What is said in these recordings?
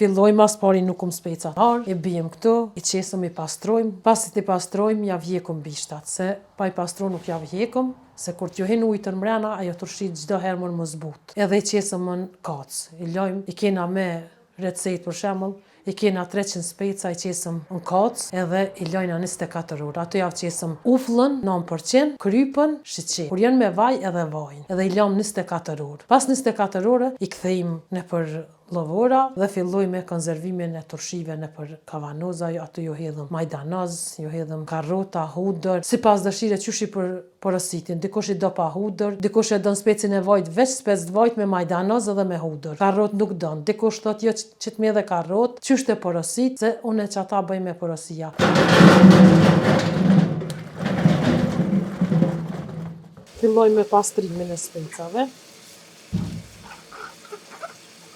fillojmë, as pari nuk specat. I bijmë këtu, i qesëm, i pastrojmë. Pasi të pastrojmë, ja vjekëm bishtat, se pa i pastru nuk ja vjekëm, se kur t'ju hin ujtën mrena, ajo turshi çdo herë më zbut. Edhe i qesëm në kacë. I lojmë, i kena me recet për shembull, i kena 300 speca, i qesëm në kacë, edhe i lojna 24 orë. Ato javë qesëm uflën 9%, krypën, shiqe. Kur janë me vaj edhe vajnë, edhe i lëm 24 orë. Pas 24 orë i kthejmë nëpër llovora dhe filloj me konservimin e turshive nëpër kavanoza. Ato ju hedhëm majdanoz, ju hedhëm karrota, hudër, sipas dëshirës çush i porositin. Dikush i do pa hudër, dikush e don specin e vajt veç spec vajt me majdanoz edhe me hudër. Karrot nuk don. Dikush thot jo që të më edhe karrot, çush të porosit, se unë çata bëj me porosia. Filloj me pastrimin e specave.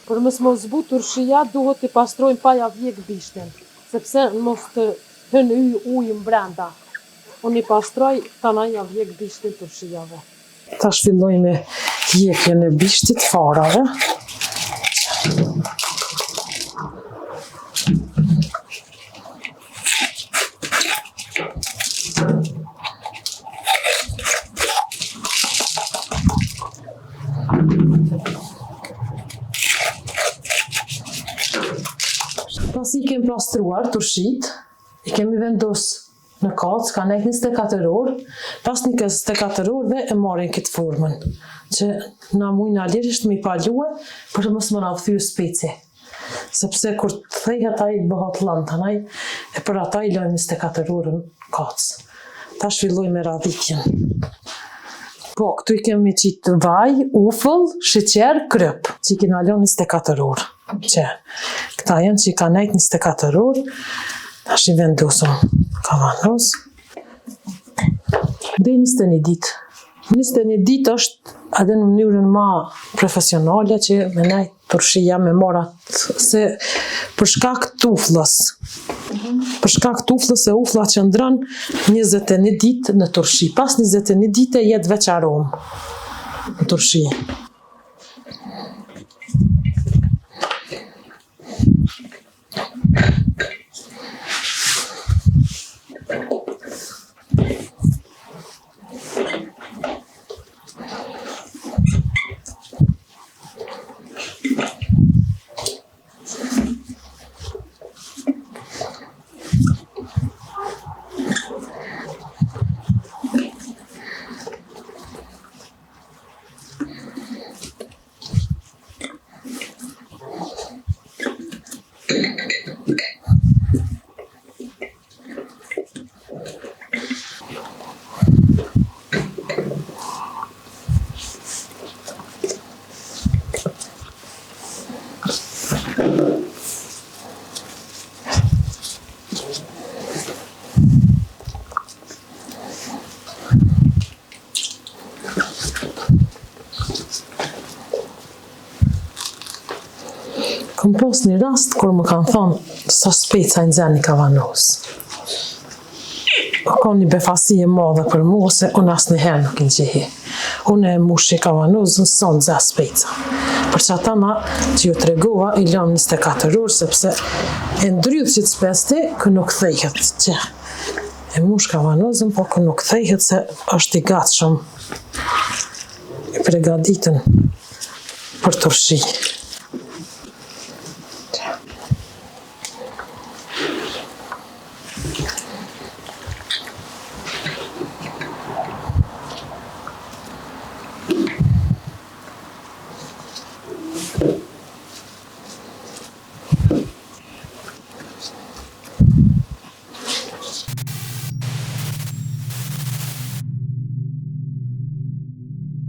Për mos zbut turshia, duhet të pastrojmë pa ja vjek bishtin, sepse mos të hyn ujë brenda. Unë i pastroj, tana ja vjek bishtin turshijave. Tash filloj me hjekjen e bishtit farave. Pasi i kemi pastruar turshit, i kemi vendos në kacë, ka nejt 24 orë, pas një 24 orëve e marrin këtë formën, që na mujna lirisht me i palue, për mos më na fthyë speci. Sepse kur të thehet ai bëhet lënt, anaj, e për ata i lojmë 24 orë në kacë. Tash filloj me radhikjen. Po, këtu i kemi qitë vaj, ufull, sheqer, kryp, që i kena lënë 24 orë. Që këta janë që i ka nejt 24 orë, tash i vendosëm kavanoz. Dhe 21 ditë. 21 ditë është edhe në mënyrën ma profesionale që me nejt turshia me morat, se për shkak të uflës. Për shkak të uflës, e ufla qëndron 21 ditë në turshi. Pas 21 ditë jetë veç aromë në turshi. Kom pas një rast kur më kanë thonë sa speca i nxen një kavanoz. Ka një befasi e madhe për mua se unë asnjëherë nuk i nxehi. Unë e mushi kavanozën sa nxeh speca. Për që ata ma që ju tregova i lëm 24 orë sepse e ndrydh që të spesti kë nuk thehet që e mush kavanozën, po kë nuk thehet se është i gatshëm i pregaditën për turshi.